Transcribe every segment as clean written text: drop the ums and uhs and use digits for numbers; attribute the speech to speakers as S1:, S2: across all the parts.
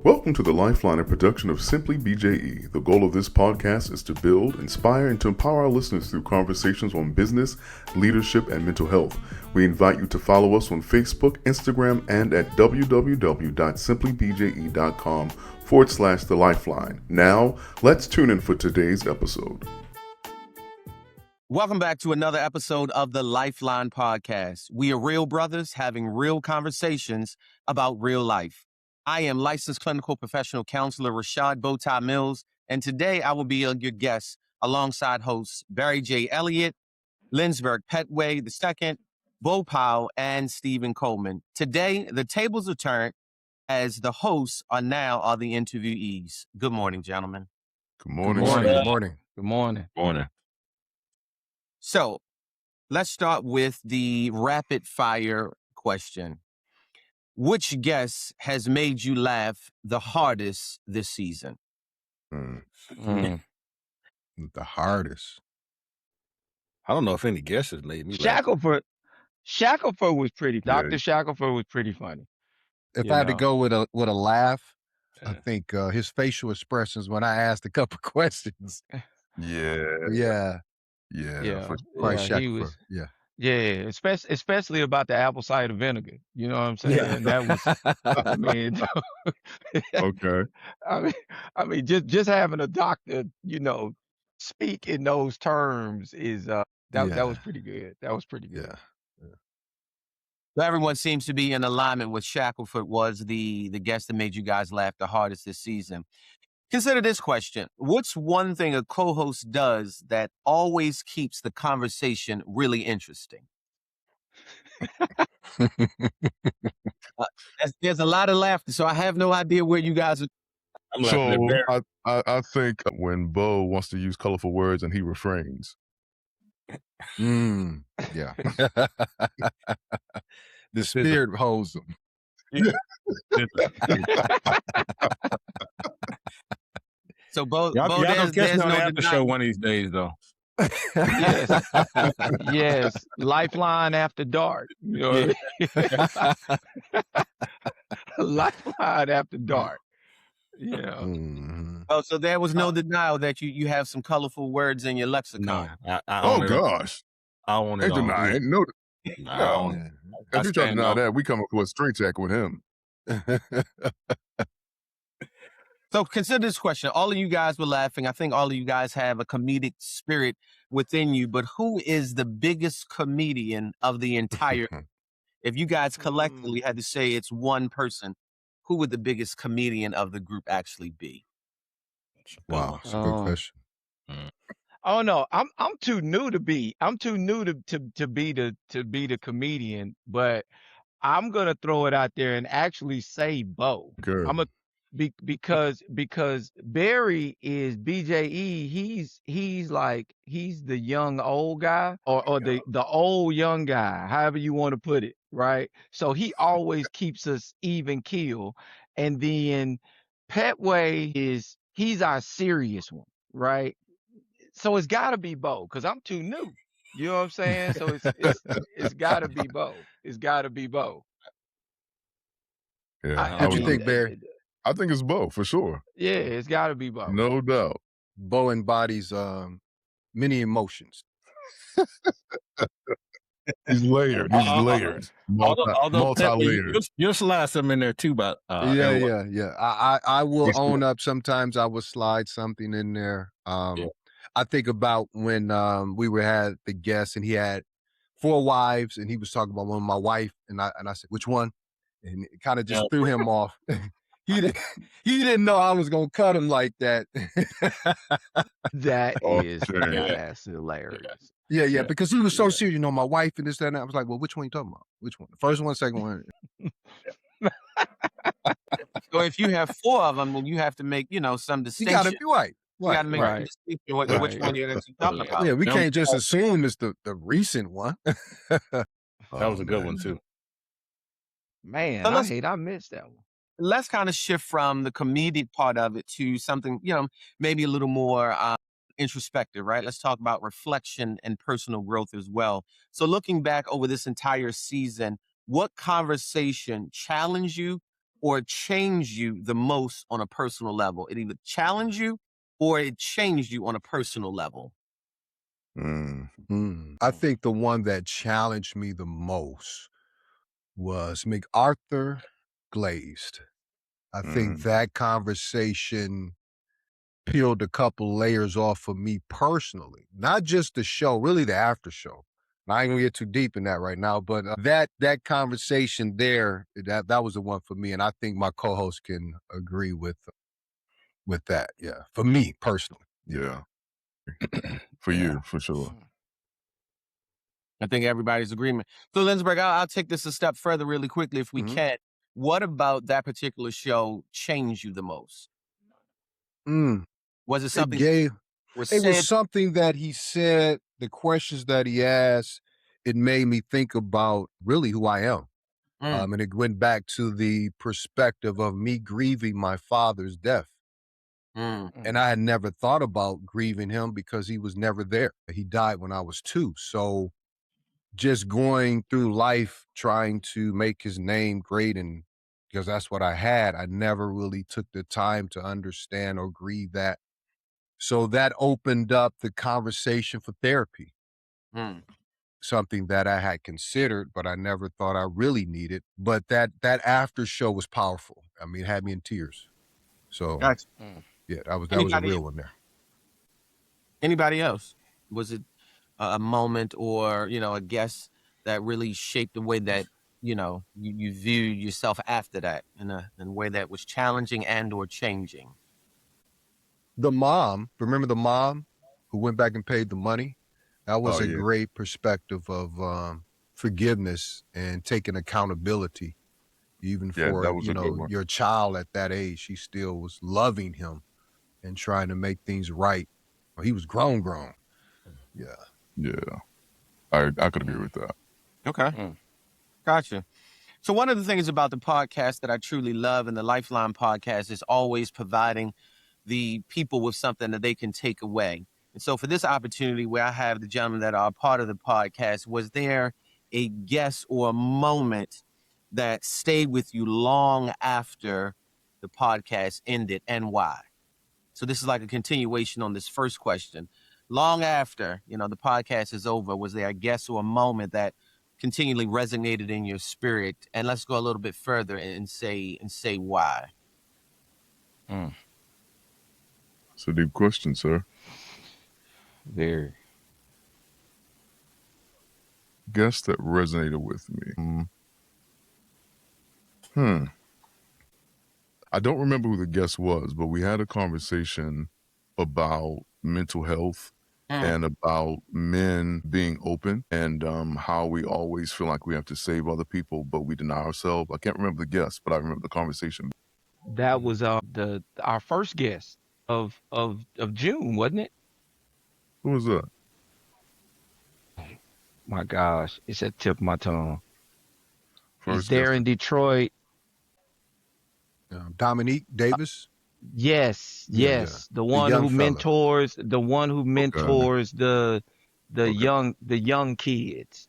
S1: Welcome to the Lifeline, a production of Simply BJE. The goal of this podcast is to build, inspire, and to empower our listeners through conversations on business, leadership, and mental health. We invite you to follow us on Facebook, Instagram, and at www.simplybje.com/The Lifeline. Now, let's tune in for today's episode.
S2: Welcome back to another episode of the Lifeline Podcast. We are real brothers having real conversations about real life. I am licensed clinical professional counselor Rashad Bowtie Mills, and today I will be your guest alongside hosts Barry J. Elliott, Lindsberg Petway II, Bo Powell, and Stephen Coleman. Today, the tables are turned as the hosts are the interviewees. Good morning, gentlemen.
S1: Good morning.
S3: Good morning.
S1: sir.
S3: Good morning. Good morning.
S4: Morning.
S2: So let's start with the rapid fire question. Which guest has made you laugh the hardest this season?
S3: Mm.
S4: The hardest. I don't know if any guesses made me laugh.
S3: Shackelford was pretty.
S1: Yeah.
S3: Dr. Shackelford was pretty funny.
S4: If
S3: You
S4: I had to
S3: know.
S4: go with a laugh, I
S3: Yeah.
S4: think his facial expressions when I asked a couple questions.
S1: Yeah.
S3: Yeah,
S1: for-
S4: Quite
S3: yeah, he
S4: Shackelford.
S3: was.
S4: Yeah.
S3: Yeah, especially about the apple cider vinegar. You know what I'm saying? That was. I mean,
S1: Okay.
S3: I mean, just having a doctor, speak in those terms is that was pretty good. That was pretty good.
S4: Yeah.
S2: So everyone seems to be in alignment with Shackelford was the guest that made you guys laugh the hardest this season. Consider this question. What's one thing a co-host does that always keeps the conversation really interesting? There's a lot of laughter, so I have no idea where you guys are.
S5: I'm
S1: So
S5: laughing at Barry.
S1: I think when Bo wants to use colorful words and he refrains.
S4: Yeah. The spirit holds them.
S2: So Bo,
S5: Y'all
S2: Bo
S5: don't catch
S2: there's
S5: me on
S2: no
S5: the after show
S2: denying.
S5: one of these days, though.
S3: Yes. Yes. Lifeline after dark. You know what I mean? Lifeline after dark. Yeah.
S4: Mhm.
S2: Oh, so there was no denial that you have some colorful words in your lexicon.
S5: I
S1: Oh
S5: own it.
S1: gosh.
S5: I own it
S1: Ain't
S5: all.
S1: denying. No.
S5: I own it.
S1: If you try to
S5: stand
S1: deny
S5: on-
S1: that, we come up with a straight jacket with him.
S2: So consider this question. All of you guys were laughing. I think all of you guys have a comedic spirit within you, but who is the biggest comedian of the entire? If you guys collectively had to say it's one person, who would the biggest comedian of the group actually be?
S4: Wow. That's a good
S3: Oh.
S4: question.
S3: Oh no, I'm too new to be. I'm too new to be the comedian, but I'm gonna throw it out there and actually say Bo.
S1: Good.
S3: I'm a because Barry is BJE. He's like he's the young old guy or the old young guy, however you want to put it, right? So he always keeps us even keel. And then Petway he's our serious one, right? So it's got to be Bo because I'm too new. You know what I'm saying? So it's got to be Bo. It's got to be Bo.
S1: Yeah.
S4: What you think, Barry?
S1: I think it's Bo for sure.
S3: Yeah, it's got to be Bo.
S1: No doubt.
S4: Bo embodies many emotions.
S1: He's layered. He's layered.
S5: Although Pep,
S1: Multi-layered.
S5: you'll slide some in there too, but
S4: Yeah. I will
S1: Yes,
S4: own up. Sometimes I will slide something in there. I think about when we had the guest and he had 4 wives and he was talking about one of my wife and I said, which one? And it kind of just threw him off. He didn't know I was gonna cut him like that.
S3: That
S1: Oh,
S3: is
S1: damn.
S3: that's hilarious.
S4: Yeah, because he was so serious, my wife and this, that, and that. I was like, well, which one you talking about? Which one? The first one, second one?
S2: So if you have 4 of them, then you have to make, some
S4: You
S2: distinction.
S4: gotta be right.
S2: You got to make
S3: Right.
S2: a distinction which
S3: Right.
S2: one you're actually talking about.
S4: Yeah, we
S5: Them-
S4: can't just assume it's the recent one.
S5: that was a good one too.
S3: Man,
S2: So let's-
S3: I missed that one.
S2: Let's kind of shift from the comedic part of it to something, maybe a little more introspective, right? Let's talk about reflection and personal growth as well. So looking back over this entire season, what conversation challenged you or changed you the most on a personal level? It either challenged you or it changed you on a personal level.
S4: I think the one that challenged me the most was MacArthur Glazed. I think that conversation peeled a couple layers off for me personally, not just the show, really the after show. I ain't gonna get too deep in that right now, but that conversation there, that was the one for me, and I think my co-host can agree with that. Yeah, for me personally.
S1: Yeah. For you, for sure.
S2: I think everybody's agreement. So, Lindbergh, I'll take this a step further really quickly if we can. What about that particular show changed you the most? Was it something
S4: It was something that he said, the questions that he asked, it made me think about really who I am. And it went back to the perspective of me grieving my father's death. And I had never thought about grieving him because he was never there. He died when I was 2. So just going through life trying to make his name great, and because that's what I had, I never really took the time to understand or grieve that. So that opened up the conversation for therapy. Something that I had considered, but I never thought I really needed. But that after show was powerful. I mean, it had me in tears. So
S2: Gotcha.
S4: yeah, that was a real one there.
S2: Anybody else? Was it a moment or, a guest that really shaped the way that, you viewed yourself after that in a way that was challenging and or changing?
S4: The mom, remember the mom who went back and paid the money? That was a great perspective of forgiveness and taking accountability, even for, your child at that age. She still was loving him and trying to make things right. Well, he was grown. Yeah.
S1: Yeah. I could agree with that.
S2: Okay. Gotcha. So one of the things about the podcast that I truly love, and the Lifeline Podcast, is always providing the people with something that they can take away. And so for this opportunity where I have the gentlemen that are a part of the podcast, was there a guest or a moment that stayed with you long after the podcast ended, and why? So this is like a continuation on this first question. Long after, the podcast is over, was there a guest or a moment that continually resonated in your spirit? And let's go a little bit further and say why.
S1: It's a deep question, sir.
S3: Very.
S1: Guess that resonated with me. I don't remember who the guest was, but we had a conversation about mental health and about men being open, and how we always feel like we have to save other people, but we deny ourselves. I can't remember the guest, but I remember the conversation.
S3: That was our first guest of June, wasn't it?
S1: Who was that?
S3: My gosh, it's at the tip of my tongue.
S1: First
S3: He's there
S1: guest.
S3: in Detroit.
S4: Dominique Davis.
S3: Yes. The one who mentors the young kids,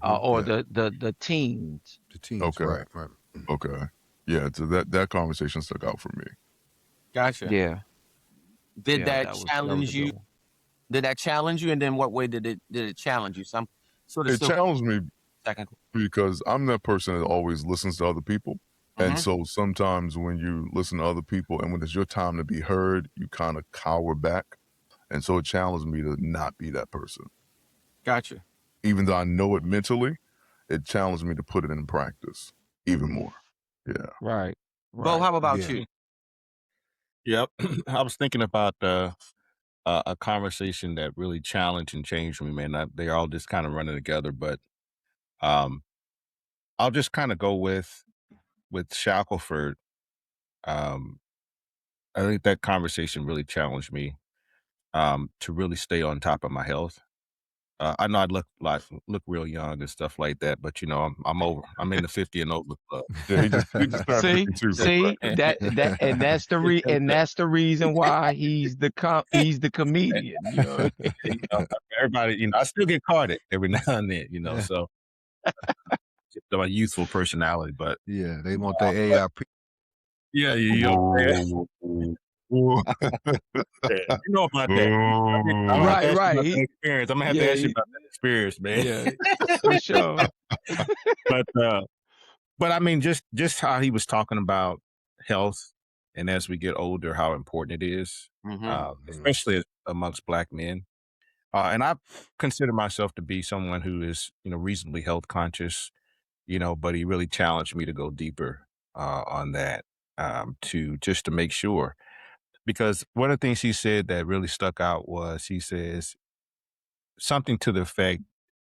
S3: or the teens.
S4: The teens.
S1: Okay.
S4: Right.
S1: Okay. Yeah. So that conversation stuck out for me.
S2: Gotcha.
S3: Yeah.
S2: Did that challenge you? Did that challenge you? And then what way did it challenge you? Some sort of.
S1: It challenged me
S2: technical,
S1: because I'm that person that always listens to other people. And so sometimes when you listen to other people and when it's your time to be heard, you kind of cower back. And so it challenged me to not be that person.
S2: Gotcha.
S1: Even though I know it mentally, it challenged me to put it in practice even more. Yeah.
S3: Right.
S2: Bo, how about you?
S5: Yep. I was thinking about a conversation that really challenged and changed me, man. They all just kind of running together, but I'll just kind of go with Shackelford. I think that conversation really challenged me to really stay on top of my health. I know I look real young and stuff like that, but I'm over. I'm in the 50 and over club.
S1: Yeah, he just turned 52.
S3: See and that's the reason why he's the comedian.
S5: Everybody, I still get carded every now and then, so my youthful personality, but
S4: yeah, they want the AIP.
S5: Yeah, you know what I'm saying? Yeah, you know about that. I'm gonna have to
S3: Right,
S5: ask you
S3: right.
S5: about that experience. I'm gonna have to
S3: Yeah,
S5: ask you about that experience, man.
S3: yeah, for sure.
S5: But I mean, just how he was talking about health, and as we get older, how important it is, especially amongst Black men. And I consider myself to be someone who is, reasonably health conscious, but he really challenged me to go deeper on that, to make sure. Because one of the things he said that really stuck out was he says something to the effect,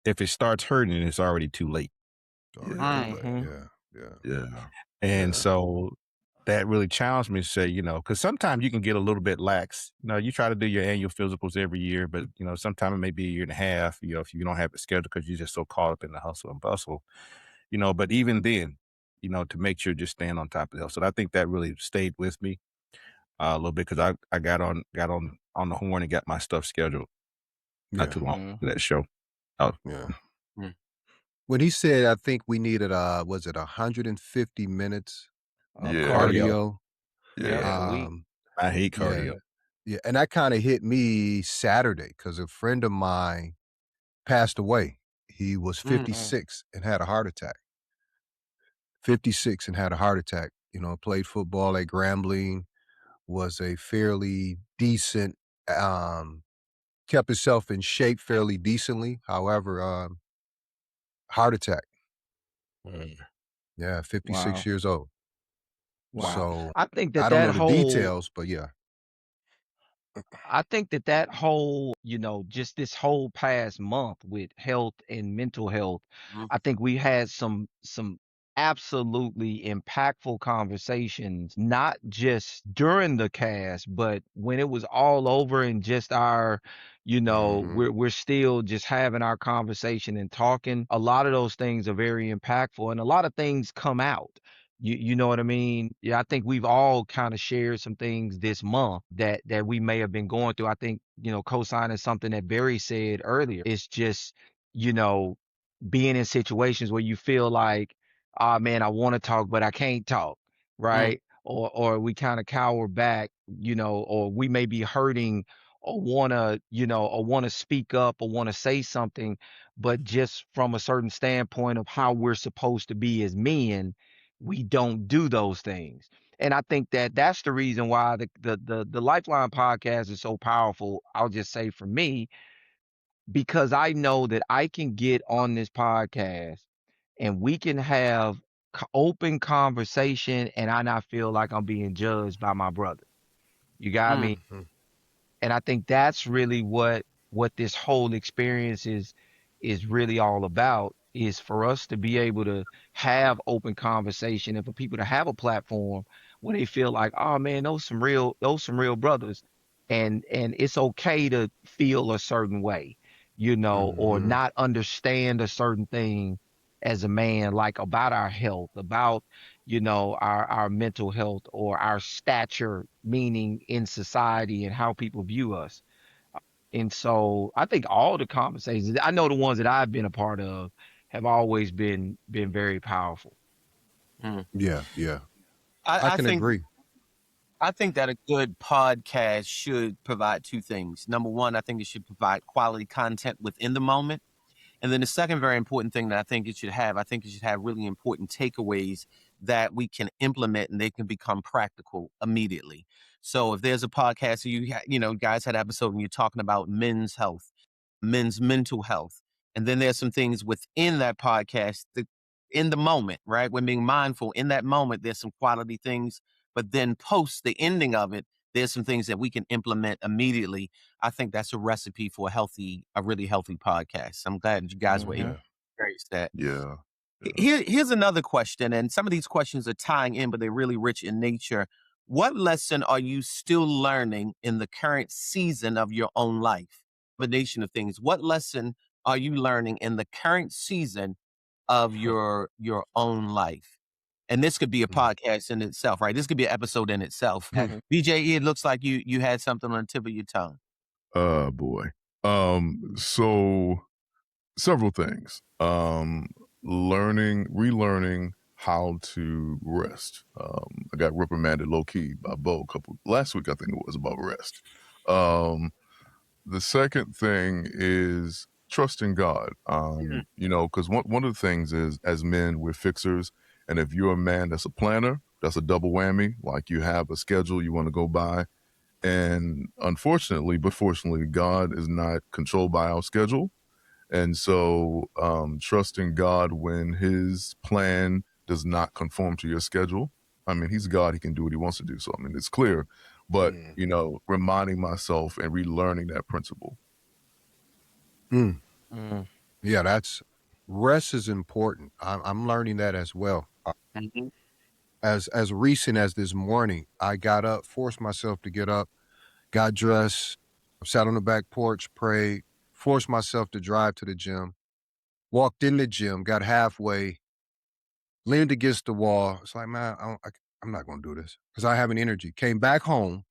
S5: if it starts hurting, it's already too late.
S1: Already too late.
S3: Mhm.
S1: Yeah.
S5: And so that really challenged me to say, because sometimes you can get a little bit lax. You try to do your annual physicals every year, but, sometimes it may be a year and a half, if you don't have it scheduled because you're just so caught up in the hustle and bustle, but even then, to make sure just staying on top of health. So I think that really stayed with me a little bit because I got on the horn and got my stuff scheduled not too long for that show. Oh,
S4: Yeah.
S2: Mm.
S4: When he said, I think we needed, was it 150 minutes of
S1: Yeah.
S4: cardio?
S3: Yep, a week.
S5: I hate
S4: Yeah.
S5: cardio.
S4: Yeah. And that kind of hit me Saturday because a friend of mine passed away. He was 56 and had a heart attack. 56 and had a heart attack. Played football at Grambling, was a fairly decent, kept himself in shape fairly decently. However, heart attack.
S5: Mm.
S4: Yeah, 56
S3: Wow.
S4: years old.
S3: Wow.
S4: So
S3: I think
S4: I
S3: that
S4: don't
S3: that
S4: know the
S3: whole
S4: details, but yeah.
S3: I think that whole, just this whole past month with health and mental health, I think we had some absolutely impactful conversations, not just during the cast, but when it was all over and just our, we're still just having our conversation and talking. A lot of those things are very impactful and a lot of things come out. You know what I mean? Yeah, I think we've all kind of shared some things this month that we may have been going through. I think, co-signing something that Barry said earlier. It's just, you know, being in situations where you feel like, ah man, I want to talk, but I can't talk, right? Or we kind of cower back, or we may be hurting or wanna speak up or wanna say something, but just from a certain standpoint of how we're supposed to be as men, we don't do those things. And I think that that's the reason why the Lifeline podcast is so powerful. I'll just say for me, because I know that I can get on this podcast and we can have open conversation and I not feel like I'm being judged by my brother. You got me? And I think that's really what this whole experience is really all about, is for us to be able to have open conversation and for people to have a platform where they feel like, oh man, those some real brothers. And it's okay to feel a certain way, or not understand a certain thing as a man, like about our health, about our mental health or our stature, meaning in society and how people view us. And so I think all the conversations, I know the ones that I've been a part of have always been very powerful.
S4: Yeah, yeah. I
S2: I
S4: can
S2: think
S4: agree.
S2: I think that a good podcast should provide two things. Number one, I think it should provide quality content within the moment. And then the second very important thing that I think it should have really important takeaways that we can implement and they can become practical immediately. So if there's a podcast, guys had an episode and you're talking about men's health, men's mental health. And then there's some things within that podcast that in the moment, right? When being mindful in that moment, there's some quality things, but then post the ending of it, there's some things that we can implement immediately. I think that's a recipe for a really healthy podcast. I'm glad you guys were able
S3: Mhm.
S2: to experience that.
S1: Yeah.
S2: Here's another question, and some of these questions are tying in, but they're really rich in nature. What lesson are you still learning in the current season of your own life? Combination of things. What lesson are you learning in the current season of your own life? And this could be a podcast in itself, right? This could be an episode in itself. BJE, it looks like you had something on the tip of your tongue.
S1: Boy. So several things. Relearning how to rest. I got reprimanded low key by Bo last week, I think it was, about rest. The second thing is trusting God. You know, because one of the things is, as men, we're fixers. And if you're a man that's a planner, that's a double whammy. Like, you have a schedule you want to go by. And unfortunately, but fortunately, God is not controlled by our schedule. And so trusting God when his plan does not conform to your schedule. I mean, he's God. He can do what he wants to do. So, I mean, it's clear. But, you know, reminding myself and relearning that principle.
S4: Yeah, rest is important. I'm learning that as well. As recent as this morning, I got up, forced myself to get up, got dressed, sat on the back porch, prayed, forced myself to drive to the gym, walked in the gym, got halfway, leaned against the wall. It's like, man, I'm not going to do this because I have an energy. Came back home,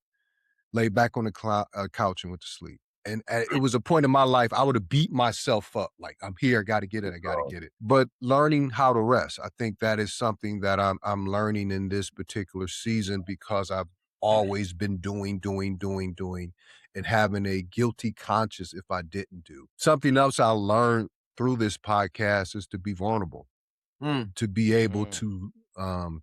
S4: laid back on the couch and went to sleep. And it was a point in my life I would have beat myself up. Like, I'm here, I got to get it, I got to get it. But learning how to rest, I think that is something that I'm learning in this particular season, because I've always been doing, and having a guilty conscience if I didn't do. Something else I learned through this podcast is to be vulnerable, to be able to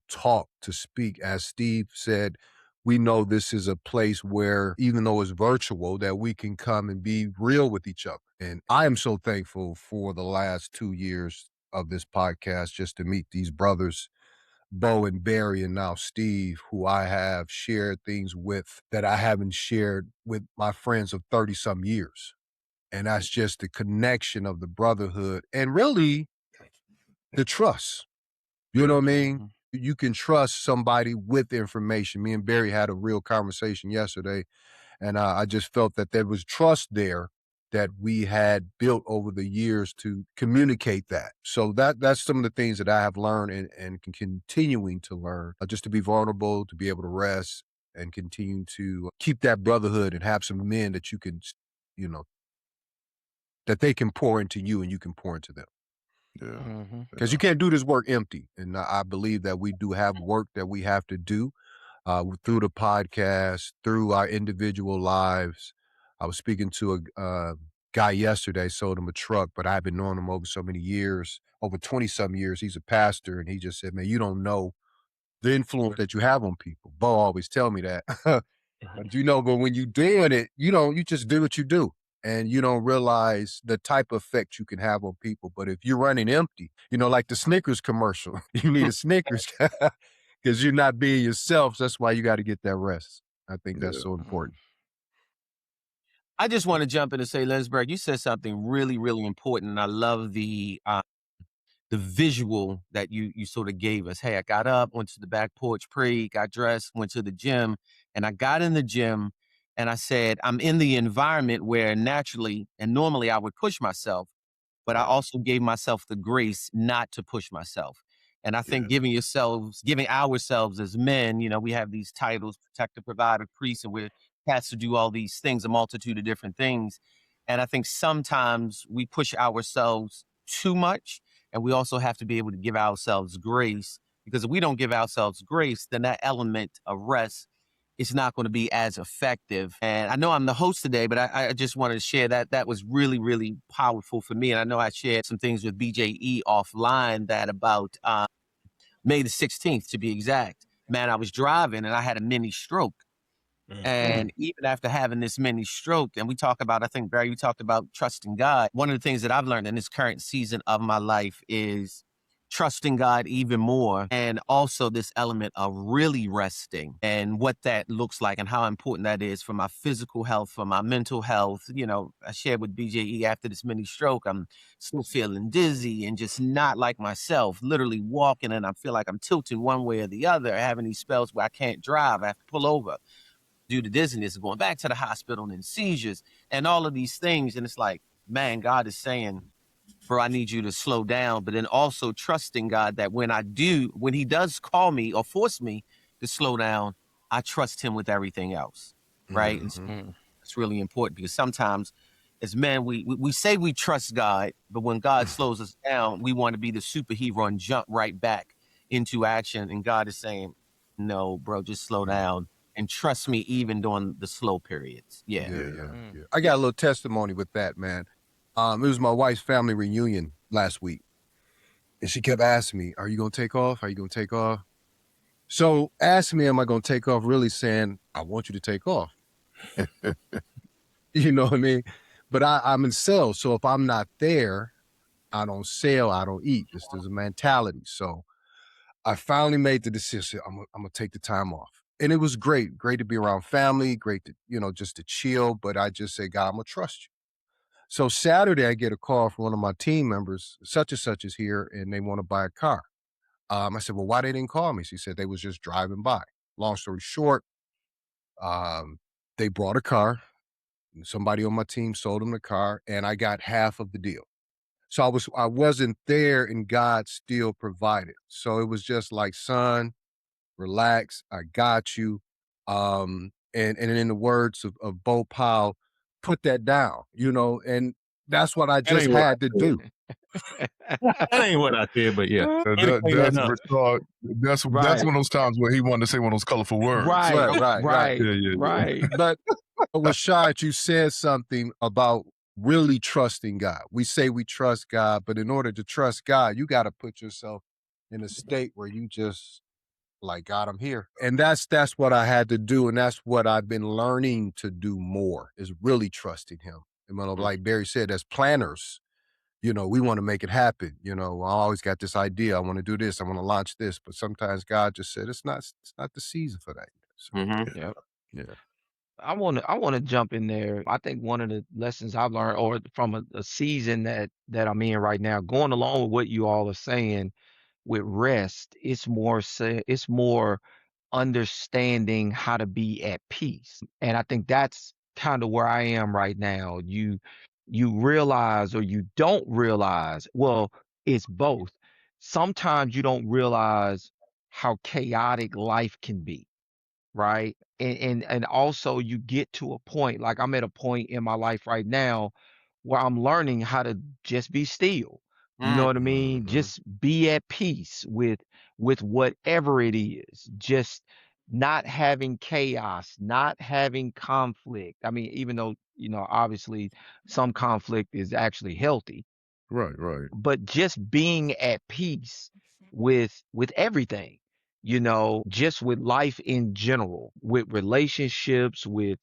S4: talk, to speak. As Steve said, we know this is a place where, even though it's virtual, that we can come and be real with each other. And I am so thankful for the last 2 years of this podcast, just to meet these brothers, Bo and Barry, and now Steve, who I have shared things with that I haven't shared with my friends of 30 some years. And that's just the connection of the brotherhood and really the trust. You know what I mean? You can trust somebody with information. Me and Barry had a real conversation yesterday, and I just felt that there was trust there that we had built over the years to communicate that. So that's some of the things that I have learned and continuing to learn, just to be vulnerable, to be able to rest, and continue to keep that brotherhood and have some men that you can, you know, that they can pour into you and you can pour into them.
S1: Yeah.
S4: Because you can't do this work empty. And I believe that we do have work that we have to do through the podcast, through our individual lives. I was speaking to a guy yesterday, sold him a truck, but I've been knowing him over so many years, over 20-some years. He's a pastor, and he just said, man, you don't know the influence that you have on people. Bo always tell me that. But but when you're doing it, you just do what you do. And you don't realize the type of effect you can have on people. But if you're running empty, like the Snickers commercial, you need a Snickers because you're not being yourself. So that's why you got to get that rest. I think that's so important.
S2: I just want to jump in and say, Lensberg, you said something really, really important. And I love the visual that you sort of gave us. Hey, I got up, went to the back porch, prayed, got dressed, went to the gym, and I got in the gym and I said, I'm in the environment where naturally and normally I would push myself, but I also gave myself the grace not to push myself. And I think giving ourselves as men, we have these titles, protector, provider, priest, and we're cast to do all these things, a multitude of different things. And I think sometimes we push ourselves too much. And we also have to be able to give ourselves grace, because if we don't give ourselves grace, then that element of rest is not going to be as effective. And I know I'm the host today, but I just wanted to share that was really, really powerful for me. And I know I shared some things with BJE offline that about May the 16th, to be exact. Man, I was driving and I had a mini stroke. And even after having this mini stroke, and we talk about, I think, Barry, you talked about trusting God. One of the things that I've learned in this current season of my life is trusting God even more. And also this element of really resting and what that looks like and how important that is for my physical health, for my mental health. I shared with BJE after this mini stroke, I'm still feeling dizzy and just not like myself, literally walking and I feel like I'm tilting one way or the other, having these spells where I can't drive, I have to pull over due to dizziness, going back to the hospital and seizures and all of these things. And it's like, man, God is saying, bro, I need you to slow down. But then also trusting God that when he does call me or force me to slow down, I trust him with everything else. Right. And so it's really important, because sometimes as men, we say we trust God, but when God slows us down, we want to be the superhero and jump right back into action. And God is saying, no, bro, just slow down and trust me even during the slow periods. Yeah.
S4: I got a little testimony with that, man. It was my wife's family reunion last week. And she kept asking me, are you going to take off? Are you going to take off? So asking me, am I going to take off? Really saying, I want you to take off. You know what I mean? But I'm in sales. So if I'm not there, I don't sell, I don't eat. There's a mentality. So I finally made the decision. I'm going to take the time off. And it was great to be around family, great to, just to chill. But I just said, God, I'm going to trust you. So Saturday, I get a call from one of my team members, such and such is here, and they want to buy a car. I said, well, why they didn't call me? She said they was just driving by. Long story short, they brought a car. Somebody on my team sold them the car, and I got half of the deal. So I wasn't there, and God still provided. So it was just like, son, relax. I got you. And in the words of Bo Powell, put that down, and that's what I just had to do.
S5: That ain't what I did, but yeah.
S1: That's Rashad. That's one of those times where he wanted to say one of those colorful words.
S3: Right.
S1: Yeah.
S4: But Rashad, you said something about really trusting God. We say we trust God, but in order to trust God, you got to put yourself in a state where you just like, God, I'm here. And that's what I had to do. And that's what I've been learning to do more, is really trusting him. And like Barry said, as planners, we want to make it happen. I always got this idea. I want to do this. I want to launch this. But sometimes God just said, it's not the season for that. So,
S3: Yeah. I want to jump in there. I think one of the lessons I've learned, or from a season that I'm in right now, going along with what you all are saying with rest, it's more understanding how to be at peace. And I think that's kind of where I am right now. You realize, or you don't realize, well, it's both. Sometimes you don't realize how chaotic life can be, right? And also you get to a point, like I'm at a point in my life right now where I'm learning how to just be still. You know what I mean? Just be at peace with whatever it is. Just not having chaos, not having conflict. I mean, even though, obviously some conflict is actually healthy,
S1: Right.
S3: but just being at peace with everything, just with life in general, with relationships, with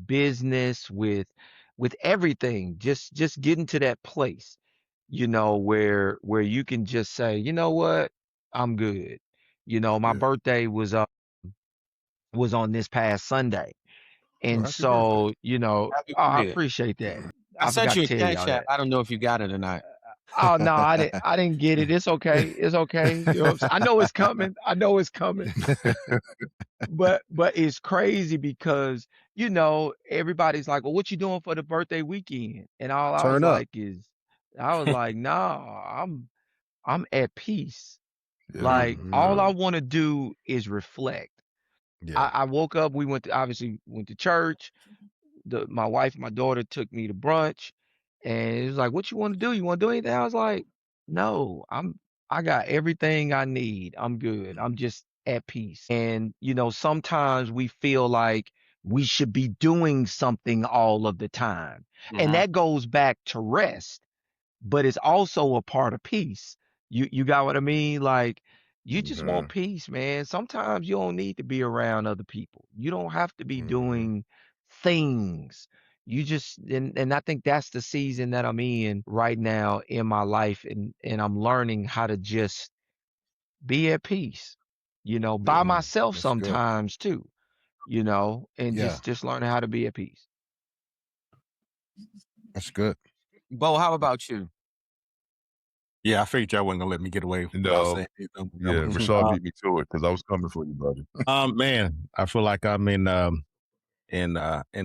S3: business, with everything. Just getting to that place, where you can just say, you know what, I'm good. My birthday was on this past Sunday. And
S4: happy
S3: so, I
S2: birthday.
S3: appreciate that.
S2: I sent
S3: forgot
S2: you a
S3: to tell
S2: cash
S3: y'all
S2: app.
S3: that.
S2: I don't know if you got it or not.
S3: Oh no, I didn't get it. It's okay. It's okay. You know what I'm saying? I know it's coming. But it's crazy because, everybody's like, well, what you doing for the birthday weekend? And all I was
S4: Turn up.
S3: like nah, I'm at peace.
S1: Yeah.
S3: Like all I want to do is reflect.
S4: Yeah.
S3: I woke up, we went to church. My wife and my daughter took me to brunch, and it was like, what you want to do? You want to do anything? I was like, no, I got everything I need. I'm good. I'm just at peace. And, sometimes we feel like we should be doing something all of the time. And that goes back to rest, but it's also a part of peace. You got what I mean? Like, you just want peace, man. Sometimes you don't need to be around other people. You don't have to be doing things. You just, and I think that's the season that I'm in right now in my life, and I'm learning how to just be at peace, by myself
S4: That's good.
S3: sometimes too, and just learning how to be at peace.
S4: That's good.
S2: Bo, how about you?
S5: Yeah, I figured y'all wasn't gonna let me get away without
S1: No.
S5: saying anything.
S1: Yeah, Rashad beat me to it because I was coming for you, buddy.
S5: Man, I feel like I'm in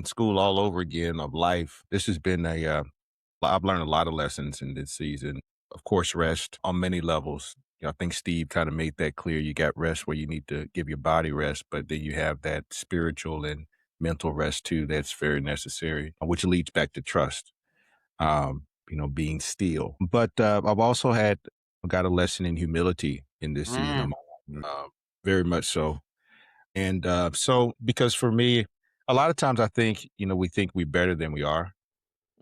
S5: school all over again of life. This has been I've learned a lot of lessons in this season. Of course, rest on many levels. I think Steve kind of made that clear. You got rest where you need to give your body rest, but then you have that spiritual and mental rest too that's very necessary, which leads back to trust. Being still. But I've also got a lesson in humility in this season of my life. very much so. And so, because for me, a lot of times I think, we think we're better than we are.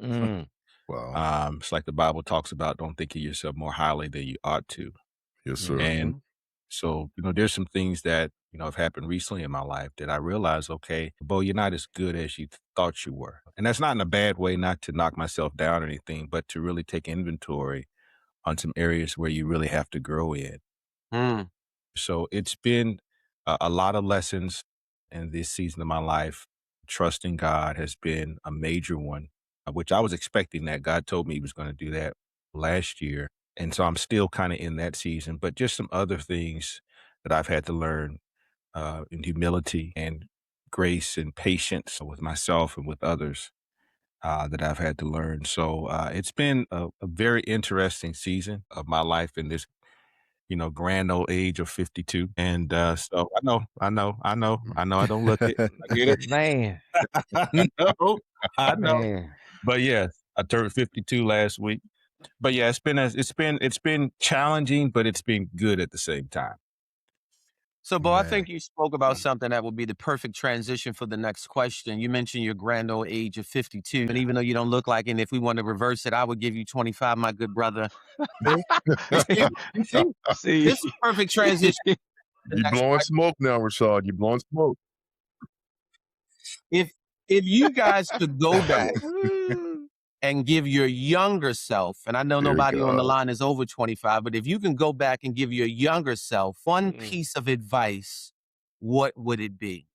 S3: Mm.
S1: Wow.
S5: It's like the Bible talks about, don't think of yourself more highly than you ought to.
S1: Yes, sir.
S5: And so, there's some things that, have happened recently in my life that I realized, okay, Bo, you're not as good as you thought you were. And that's not in a bad way, not to knock myself down or anything, but to really take inventory on some areas where you really have to grow in.
S2: Mm.
S5: So it's been a lot of lessons in this season of my life. Trusting God has been a major one, which I was expecting that. God told me he was going to do that last year. And so I'm still kind of in that season, but just some other things that I've had to learn in humility and grace and patience with myself and with others that I've had to learn. So it's been a very interesting season of my life in this grand old age of 52. And so I don't look it. I get it.
S3: Man,
S5: I know.
S3: man.
S5: But yes, I turned 52 last week. But yeah, it's been challenging, but it's been good at the same time.
S2: So, Bo, I
S4: Man.
S2: think you spoke about something that would be the perfect transition for the next question. You mentioned your grand old age of 52. And even though you don't look like it, and if we want to reverse it, I would give you 25, my good brother. You see,
S3: See,
S2: this is perfect transition.
S1: You blowing smoke now, Rashad. You blowing smoke.
S2: If you guys could go back and give your younger self, and I know
S1: Dear
S2: nobody on the
S1: God.
S2: line is over 25, but if you can go back and give your younger self one piece of advice, what would it be?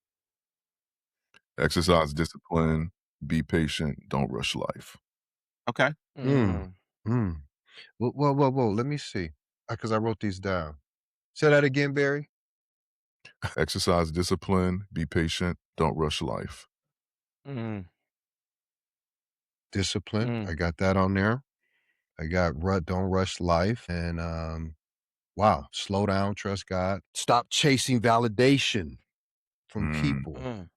S1: Exercise discipline. Be patient. Don't rush life.
S2: Okay.
S4: Whoa. Let me see. Because I wrote these down. Say that again, Barry.
S1: Exercise discipline. Be patient. Don't rush life.
S4: Discipline. I got that on there. I got don't rush life. And wow, slow down, trust God. Stop chasing validation from people.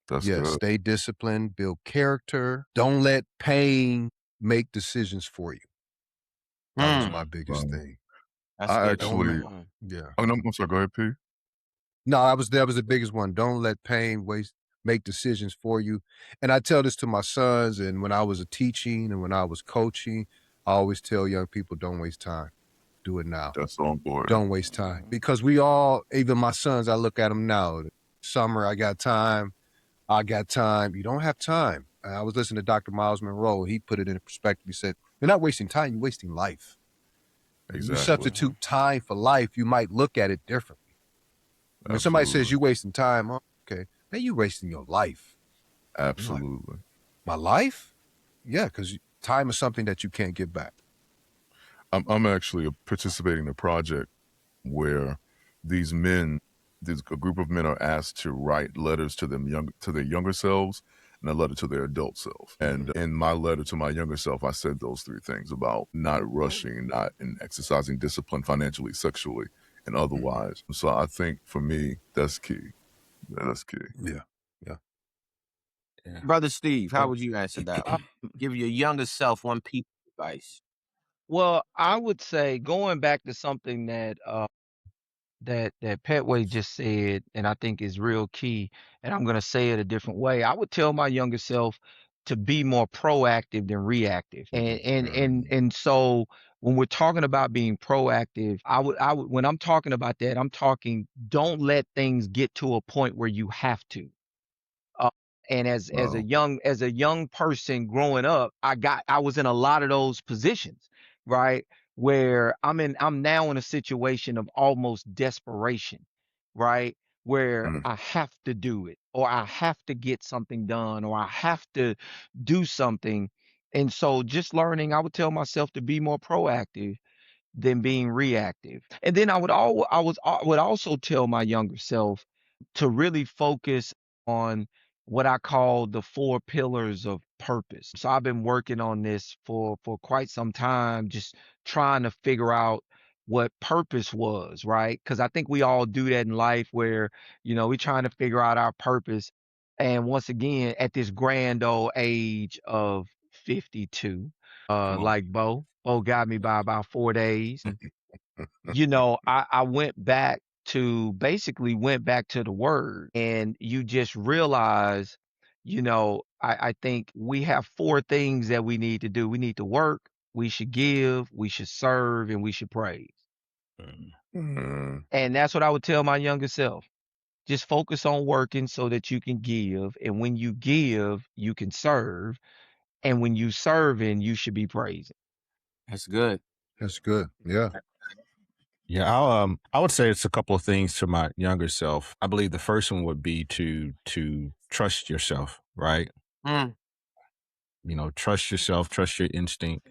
S1: That's
S4: Yeah,
S1: good.
S4: stay disciplined, build character. Don't let pain make decisions for you. That was my biggest thing.
S2: That's
S1: I
S2: good.
S1: actually,
S4: Yeah.
S1: oh, no, I'm sorry. Go ahead, P.
S4: No, that was the biggest one. Don't let pain make decisions for you. And I tell this to my sons, and when I was teaching and when I was coaching, I always tell young people, don't waste time. Do it now.
S1: That's so important.
S4: Don't waste time. Because we all, even my sons, I look at them now. Summer, I got time. You don't have time. I was listening to Dr. Miles Monroe. He put it in perspective. He said, you're not wasting time, you're wasting life.
S1: Exactly.
S4: You substitute time for life, you might look at it differently. When somebody says you're wasting time, okay, man, you're wasting your life.
S1: Absolutely.
S4: My life? Yeah, because time is something that you can't get back.
S1: I'm actually participating in a project where these men, a group of men are asked to write letters to their younger selves and a letter to their adult self. And in my letter to my younger self, I said those three things about not rushing, not and exercising discipline financially, sexually, and otherwise. So I think for me, that's key. That's key.
S4: Yeah.
S2: Brother Steve, how would you answer that? Give your younger self one piece of advice.
S3: Well, I would say going back to something that that Petway just said, and I think is real key, and I'm gonna say it a different way. I would tell my younger self to be more proactive than reactive. And so when we're talking about being proactive, I would when I'm talking about that, I'm talking don't let things get to a point where you have to. And as a young person growing up, I was in a lot of those positions, right? Where I'm now in a situation of almost desperation, right? Where I have to do it, or I have to get something done, or I have to do something. And so just learning, I would tell myself to be more proactive than being reactive. And then I would also tell my younger self to really focus on what I call the four pillars of purpose. So I've been working on this for quite some time, just trying to figure out what purpose was, right? Because I think we all do that in life where, we're trying to figure out our purpose. And once again, at this grand old age of 52, like Bo got me by about 4 days. I went back to basically went back to the word, and you just realize, I think we have 4 things that we need to do. We need to work, we should give, we should serve, and we should praise.
S1: Mm.
S3: And that's what I would tell my younger self. Just focus on working so that you can give. And when you give, you can serve. And when you serving, you should be praising.
S2: That's good.
S4: That's good. Yeah.
S5: Yeah, I would say it's a couple of things to my younger self. I believe the first one would be to trust yourself, right?
S2: Mm.
S5: Trust yourself, trust your instinct,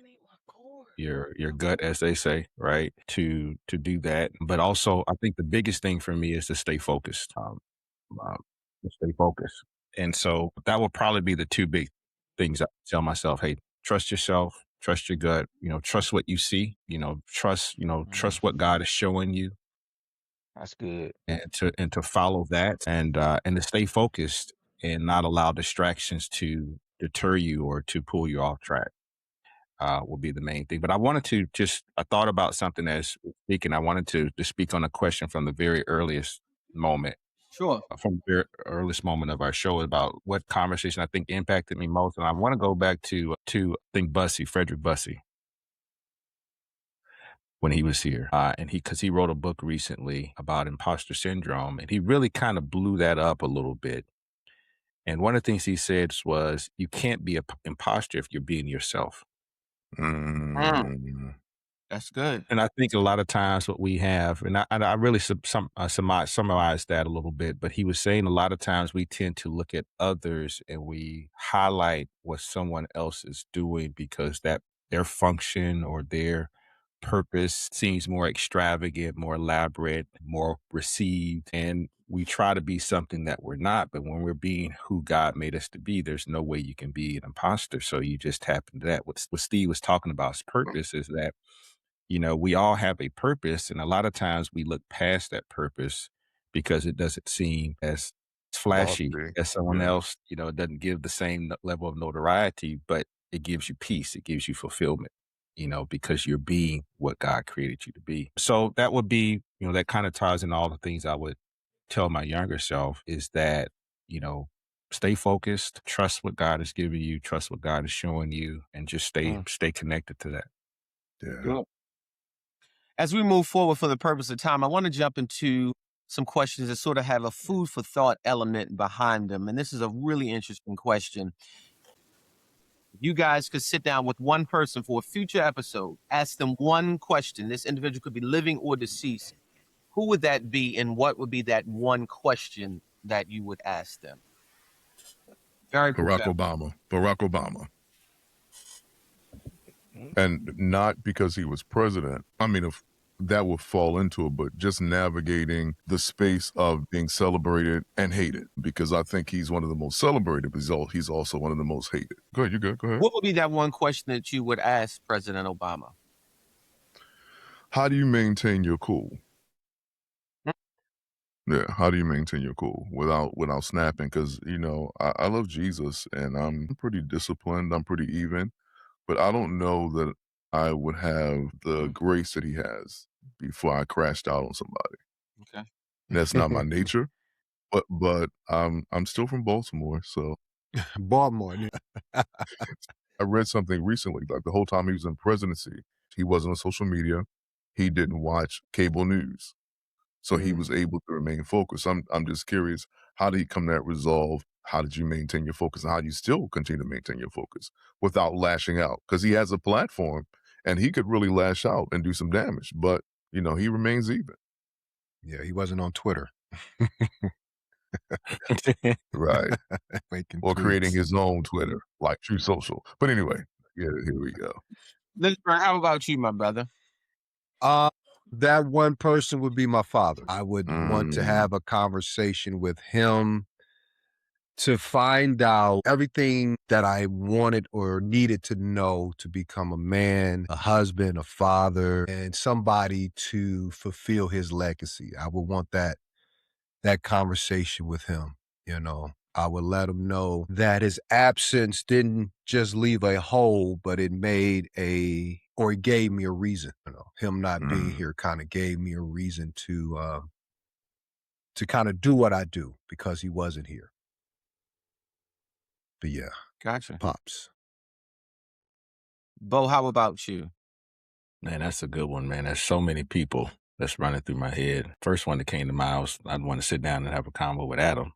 S5: your gut, as they say, right? To do that. But also, I think the biggest thing for me is to stay focused. To stay focused. And so that will probably be the 2 big things I tell myself. Hey, trust yourself, trust your gut, trust what you see, trust what God is showing you,
S3: That's good.
S5: and to follow that, and to stay focused and not allow distractions to deter you or to pull you off track. Will be the main thing. But I wanted to I thought about something as speaking. I wanted to speak on a question from the very earliest moment.
S2: Sure.
S5: From the very earliest moment of our show about what conversation I think impacted me most. And I want to go back to I think Frederick Bussey, when he was here. Because he wrote a book recently about imposter syndrome, and he really kind of blew that up a little bit. And one of the things he said was, you can't be an imposter if you're being yourself.
S1: Mm.
S2: That's good.
S5: And I think a lot of times what we have, and I really summarized that a little bit, but he was saying a lot of times we tend to look at others and we highlight what someone else is doing because that their function or their purpose seems more extravagant, more elaborate, more received, and we try to be something that we're not. But when we're being who God made us to be, there's no way you can be an imposter. So you just tap into that. What Steve was talking about, his purpose, is that we all have a purpose, and a lot of times we look past that purpose because it doesn't seem as flashy
S1: Lofty.
S5: as someone
S1: Yeah.
S5: else. It doesn't give the same level of notoriety, but it gives you peace. It gives you fulfillment, because you're being what God created you to be. So that would be, that kind of ties in all the things I would tell my younger self, is that, stay focused, trust what God has given you, trust what God is showing you, and just stay connected to that.
S1: Yeah.
S2: Good. As we move forward for the purpose of time, I want to jump into some questions that sort of have a food for thought element behind them. And this is a really interesting question. You guys could sit down with one person for a future episode, ask them one question. This individual could be living or deceased. Who would that be, and what would be that one question that you would ask them? Very
S1: Barack
S2: profound.
S1: Obama. And not because he was president. I mean, if that would fall into it, but just navigating the space of being celebrated and hated, because I think he's one of the most celebrated, but he's also one of the most hated. Go ahead, you good? Go ahead.
S2: What would be that one question that you would ask President Obama?
S1: How do you maintain your cool? Yeah, how do you maintain your cool without snapping? Because I love Jesus, and I'm pretty disciplined. I'm pretty even, but I don't know that I would have the grace that he has before I crashed out on somebody.
S2: Okay.
S1: That's not my nature, but I'm still from Baltimore, so
S4: Baltimore.
S1: I read something recently, like the whole time he was in presidency, he wasn't on social media. He didn't watch cable news. So he was able to remain focused. I'm just curious, how did he come to that resolve? How did you maintain your focus? And how do you still continue to maintain your focus without lashing out? Because he has a platform and he could really lash out and do some damage, but he remains even.
S4: Yeah, he wasn't on Twitter.
S1: Right.
S4: Making
S1: Or creating
S4: tweets.
S1: his own Twitter, like True Social. But anyway, yeah, here we go.
S2: Lynchburg, how about you, my brother?
S4: That one person would be my father. I would want to have a conversation with him to find out everything that I wanted or needed to know to become a man, a husband, a father, and somebody to fulfill his legacy. I would want that conversation with him. I would let him know that his absence didn't just leave a hole, but it gave me a reason. Him not being here kind of gave me a reason to to kind of do what I do because he wasn't here. But yeah,
S2: Gotcha.
S4: Pops.
S2: Bo, how about you?
S5: Man, that's a good one, man. There's so many people that's running through my head. First one that came to mind was I'd want to sit down and have a convo with Adam.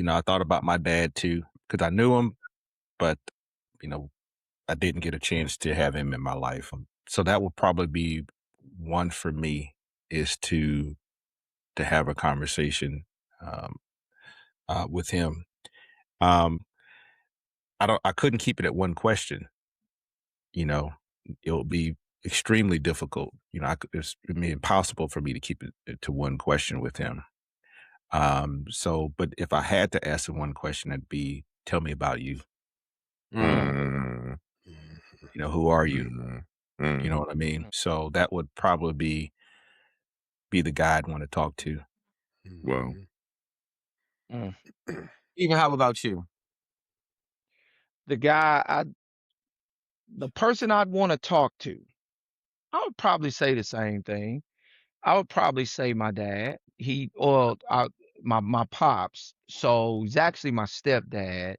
S5: I thought about my dad too, because I knew him, but, I didn't get a chance to have him in my life. So that would probably be one for me, is to have a conversation with him. I couldn't keep it at one question. It would be extremely difficult. It'd be impossible for me to keep it to one question with him. But if I had to ask him one question, it'd be, tell me about you.
S1: Mm.
S5: Who are you?
S1: Mm.
S5: You know what I mean? So that would probably be the guy I'd want to talk to.
S1: Well,
S2: Even how about you?
S3: The person I'd want to talk to, I would probably say the same thing. I would probably say my dad. My pops. So he's actually my stepdad.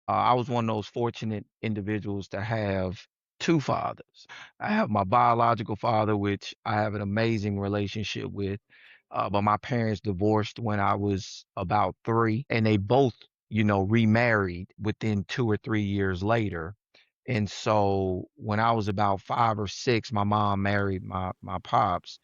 S3: I was one of those fortunate individuals to have two fathers. I have my biological father, which I have an amazing relationship with. But my parents divorced when I was about 3, and they both, remarried within 2 or 3 years later. And so when I was about 5 or 6, my mom married my pops,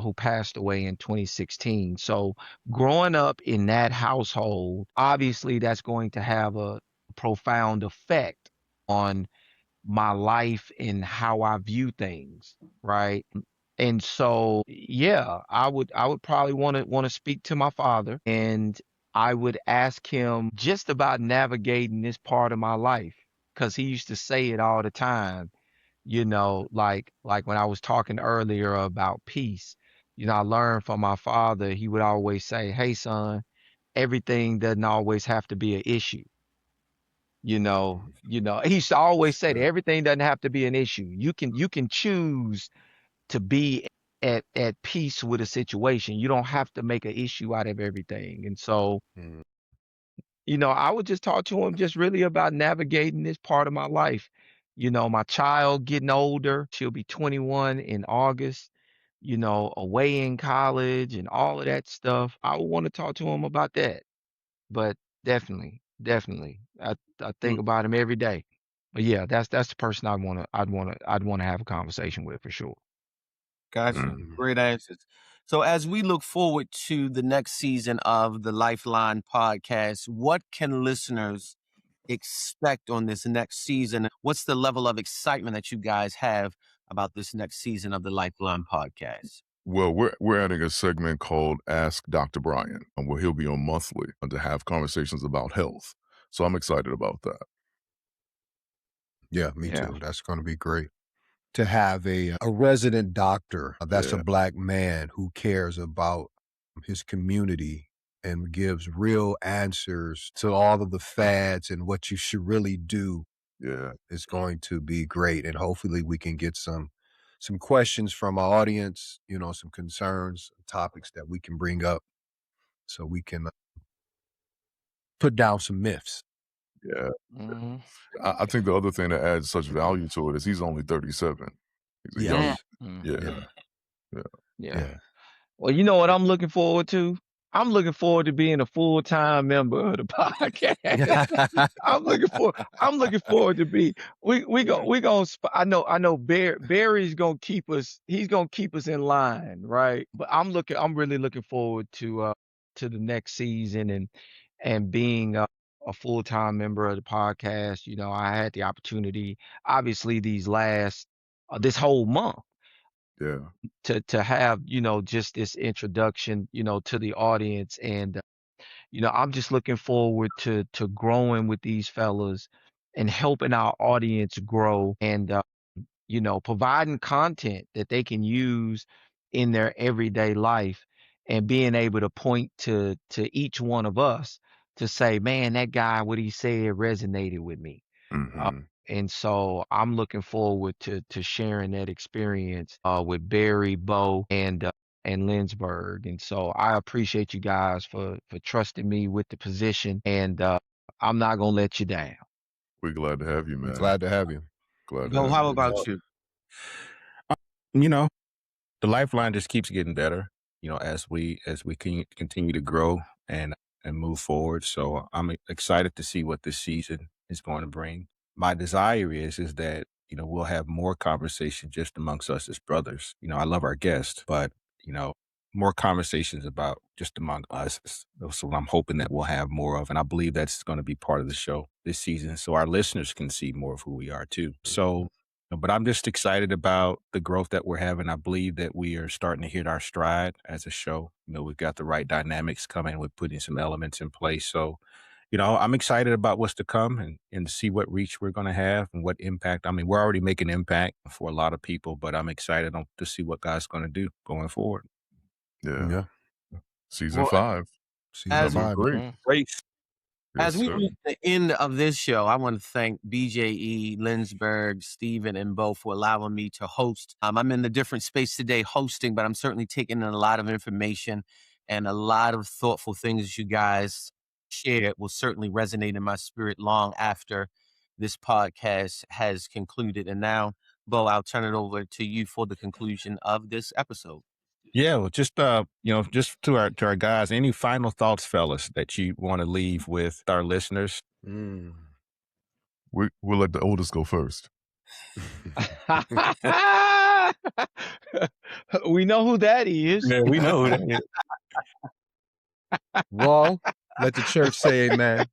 S3: who passed away in 2016. So growing up in that household, obviously that's going to have a profound effect on my life and how I view things, right? And so, yeah, I would probably want to speak to my father, and I would ask him just about navigating this part of my life, because he used to say it all the time, like when I was talking earlier about peace. I learned from my father, he would always say, "Hey son, everything doesn't always have to be an issue." He used to always say that everything doesn't have to be an issue. You can choose to be at peace with a situation. You don't have to make an issue out of everything. And so, I would just talk to him just really about navigating this part of my life. My child getting older, she'll be 21 in August, away in college and all of that stuff. I would want to talk to him about that. But definitely. I think about him every day. But yeah, that's the person I'd wanna have a conversation with for sure.
S2: Gotcha. Great answers. So as we look forward to the next season of the Lifeline podcast, what can listeners expect on this next season? What's the level of excitement that you guys have about this next season of the Lifeline podcast?
S1: Well, we're adding a segment called Ask Dr. Brian, where he'll be on monthly to have conversations about health. So I'm excited about that.
S4: Yeah, me
S3: Yeah.
S4: too. That's going to be great. To have a resident doctor that's a Black man who cares about his community and gives real answers to all of the fads and what you should really do is going to be great. And hopefully we can get some questions from our audience, some concerns, topics that we can bring up so we can put down some myths.
S1: Yeah.
S3: Mhm.
S1: I think the other thing that adds such value to it is he's only 37. He's a young,
S4: Yes.
S3: Mhm.
S1: yeah.
S3: Yeah. Well, you know what I'm looking forward to? I'm looking forward to being a full-time member of the podcast. I'm looking forward to be we going I know Barry's going to keep us, he's going to keep us in line, right? But I'm really looking forward to the next season and being a full-time member of the podcast. I had the opportunity, obviously, this whole month
S1: Yeah.
S3: to have, just this introduction, to the audience. And, I'm just looking forward to growing with these fellas and helping our audience grow, and, providing content that they can use in their everyday life, and being able to point to each one of us to say, man, that guy, what he said resonated with me.
S1: Mhm.
S3: And so I'm looking forward to sharing that experience with Barry, Bo, and Lynchburg. And so I appreciate you guys for trusting me with the position, and I'm not gonna let you down.
S1: We're glad to have you, man.
S4: Glad to have you.
S1: Glad to
S2: Bo,
S1: have
S2: how
S1: you.
S2: about you?
S5: You know, the Lifeline just keeps getting better, as we continue to grow and move forward. So I'm excited to see what this season is going to bring. My desire is that, we'll have more conversation just amongst us as brothers. I love our guests, but, more conversations about just among us. That's what I'm hoping that we'll have more of. And I believe that's going to be part of the show this season, so our listeners can see more of who we are too. So, but I'm just excited about the growth that we're having. I believe that we are starting to hit our stride as a show. We've got the right dynamics coming. We're putting some elements in place. So, I'm excited about what's to come and to see what reach we're going to have and what impact. I mean, we're already making impact for a lot of people, but I'm excited to see what God's going to do going forward.
S1: Yeah. Season
S2: Well,
S1: 5.
S4: Season
S2: As-
S4: 5.
S1: Great.
S5: Great.
S2: As
S1: Yes,
S2: we
S1: sir.
S2: reach the end of this show, I want to thank BJE, Lynchburg, Stephen, and Bo for allowing me to host. I'm in a different space today hosting, but I'm certainly taking in a lot of information and a lot of thoughtful things you guys shared will certainly resonate in my spirit long after this podcast has concluded. And now, Bo, I'll turn it over to you for the conclusion of this episode.
S5: Yeah, well, just just to our guys, any final thoughts, fellas, that you want to leave with our listeners?
S4: Mm.
S1: We'll let the oldest go first.
S3: We know who that is.
S5: Yeah, we know that.
S4: Well, let the church say amen.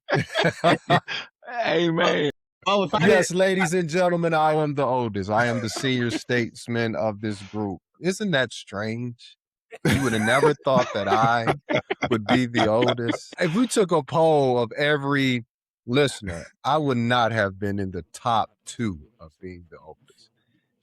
S3: Amen.
S2: Oh, if I
S4: Yes, ladies and gentlemen, I am the oldest. I am the senior statesman of this group. Isn't that strange? You would have never thought that I would be the oldest. If we took a poll of every listener, I would not have been in the top 2 of being the oldest.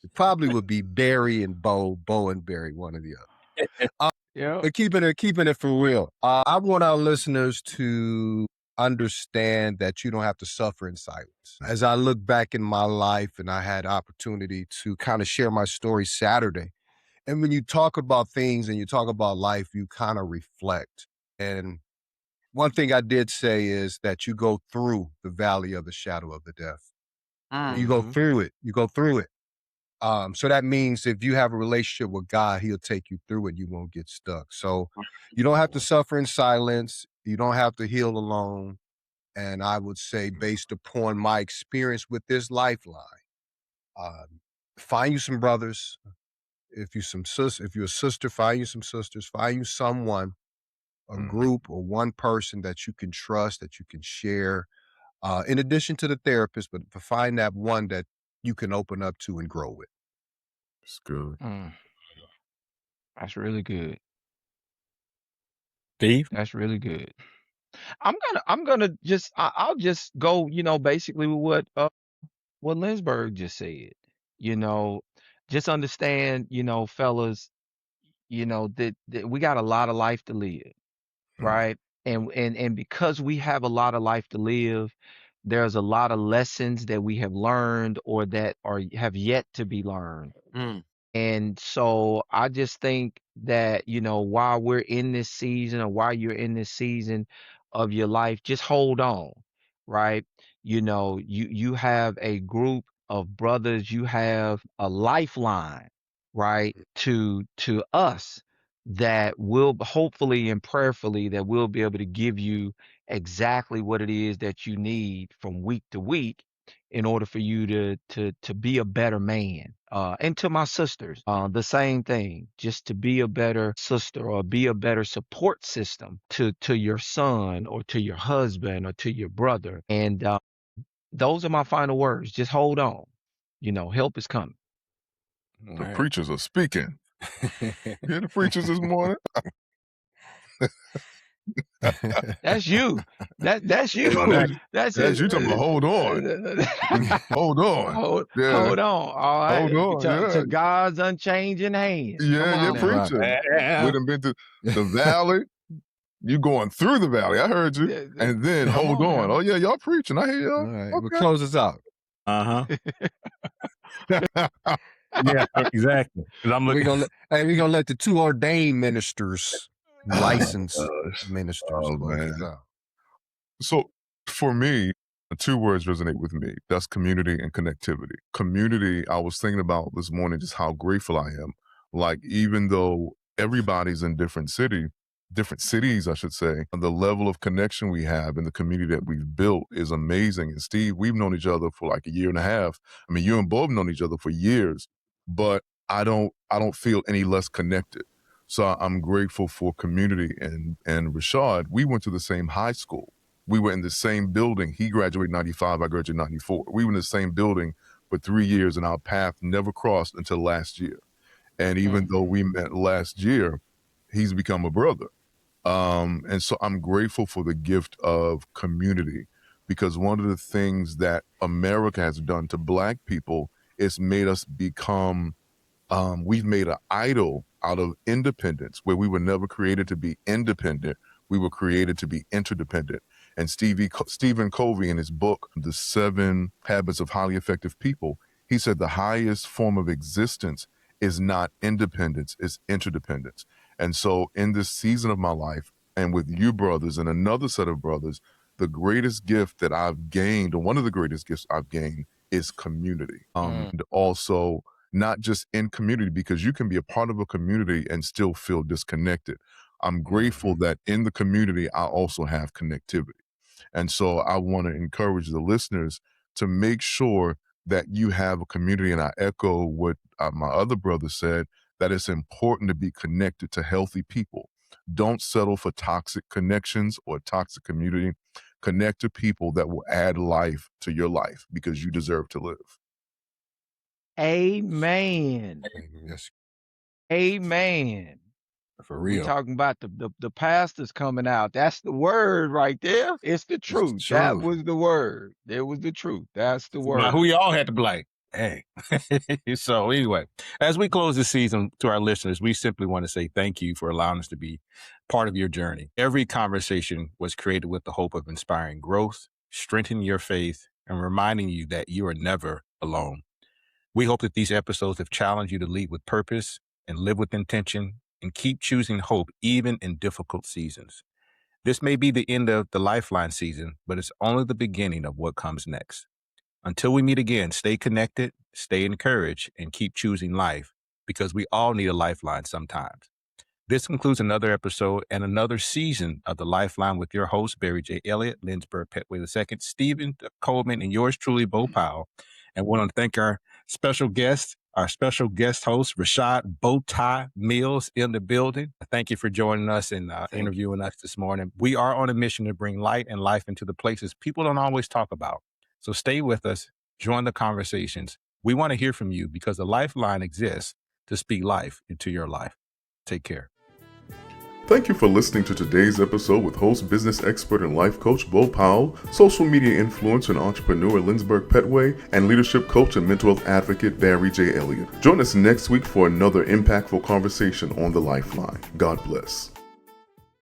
S4: It probably would be Barry and Bo and Barry, one or the other.
S3: Yeah.
S4: But keeping it for real. I want our listeners to understand that you don't have to suffer in silence. As I look back in my life, and I had opportunity to kind of share my story Saturday, and when you talk about things and you talk about life, you kind of reflect. And one thing I did say is that you go through the valley of the shadow of the death. You go through it. You go through it. So that means if you have a relationship with God, he'll take you through it. You won't get stuck. So you don't have to suffer in silence. You don't have to heal alone. And I would say, based upon my experience with this Lifeline, find you some brothers. If you're a sister, find you some sisters. Find you someone, a group or one person that you can trust, that you can share. In addition to the therapist, but find that one that you can open up to and grow with.
S1: It's good.
S3: That's really good.
S5: Steve?
S3: That's really good. I'm gonna just I'll just go, basically with what Lynchburg just said. Just understand, fellas, that we got a lot of life to live, right? And because we have a lot of life to live, there's a lot of lessons that we have learned or that have yet to be learned. And so I just think that, while we're in this season, or while you're in this season of your life, just hold on, right? You have a group of brothers, you have a lifeline, right? To us that will hopefully and prayerfully that we'll be able to give you exactly what it is that you need from week to week in order for you to be a better man. And to my sisters, the same thing, just to be a better sister or be a better support system to your son or to your husband or to your brother. And those are my final words. Just hold on. Help is coming.
S1: The preachers are speaking. Hear the preachers this morning?
S3: That's you. That's you. That's
S1: you talking about hold on. Hold on.
S3: Hold on. All right.
S1: Hold on.
S3: To God's unchanging hand.
S1: Yeah,
S3: Come on now.
S1: preaching. We done been to the valley. You going through the valley. I heard you. And then
S3: Come
S1: hold
S3: on
S1: on.
S3: now.
S1: Oh, yeah, y'all preaching. I hear y'all.
S4: All right,
S1: Okay.
S4: we'll close this out.
S5: Uh huh. Yeah, exactly. 'Cause I'm
S4: We're
S5: looking.
S4: gonna let the two ordained ministers, licensed
S1: Gosh.
S4: ministers,
S1: Oh,
S4: close this
S1: man.
S4: out.
S1: So for me, two words resonate with me. That's community and connectivity. Community, I was thinking about this morning just how grateful I am. Like, even though everybody's in different cities, I should say, the level of connection we have in the community that we've built is amazing. And Steve, we've known each other for like a year and a half. I mean, you and Bo have known each other for years, but I don't feel any less connected. So I'm grateful for community. And Rashad, we went to the same high school. We were in the same building. He graduated 95, I graduated 94. We were in the same building for 3 years, and our path never crossed until last year. And even though we met last year, he's become a brother. And so I'm grateful for the gift of community, because one of the things that America has done to Black people is made us become, we've made an idol out of independence, where we were never created to be independent. We were created to be interdependent. And Stephen Covey, in his book, The 7 Habits of Highly Effective People, he said the highest form of existence is not independence, it's interdependence. And so in this season of my life, and with you brothers and another set of brothers, the greatest gift that I've gained, or one of the greatest gifts I've gained, is community. And also not just in community, because you can be a part of a community and still feel disconnected. I'm grateful that in the community, I also have connectivity. And so I want to encourage the listeners to make sure that you have a community. And I echo what my other brother said, that it's important to be connected to healthy people. Don't settle for toxic connections or toxic community. Connect to people that will add life to your life, because you deserve to live.
S3: Amen.
S4: Yes.
S3: Amen.
S5: For
S3: We
S5: real.
S3: talking about the pastors coming out. That's the word right there. It's the truth. That
S4: truth.
S3: was the word. It was the truth. That's the
S5: Now,
S3: word.
S5: who y'all had to blame? Hey. So anyway, as we close this season, to our listeners, we simply want to say thank you for allowing us to be part of your journey. Every conversation was created with the hope of inspiring growth, strengthening your faith, and reminding you that you are never alone. We hope that these episodes have challenged you to lead with purpose and live with intention and keep choosing hope even in difficult seasons. This may be the end of the Lifeline season, but it's only the beginning of what comes next. Until we meet again, stay connected, stay encouraged, and keep choosing life, because we all need a lifeline sometimes. This concludes another episode and another season of the Lifeline with your host, Barry J. Elliott, Lindsberg Petway II, Stephen Coleman, and yours truly, Bo Powell. And we want to thank our special guest host, Rashad Bowtie Mills, in the building. Thank you for joining us and interviewing us this morning. We are on a mission to bring light and life into the places people don't always talk about. So stay with us, join the conversations. We want to hear from you, because the Lifeline exists to speak life into your life. Take care.
S1: Thank you for listening to today's episode with host, business expert, and life coach Bo Powell, social media influencer and entrepreneur Lindsberg Petway, and leadership coach and mental health advocate Barry J. Elliott. Join us next week for another impactful conversation on the Lifeline. God bless.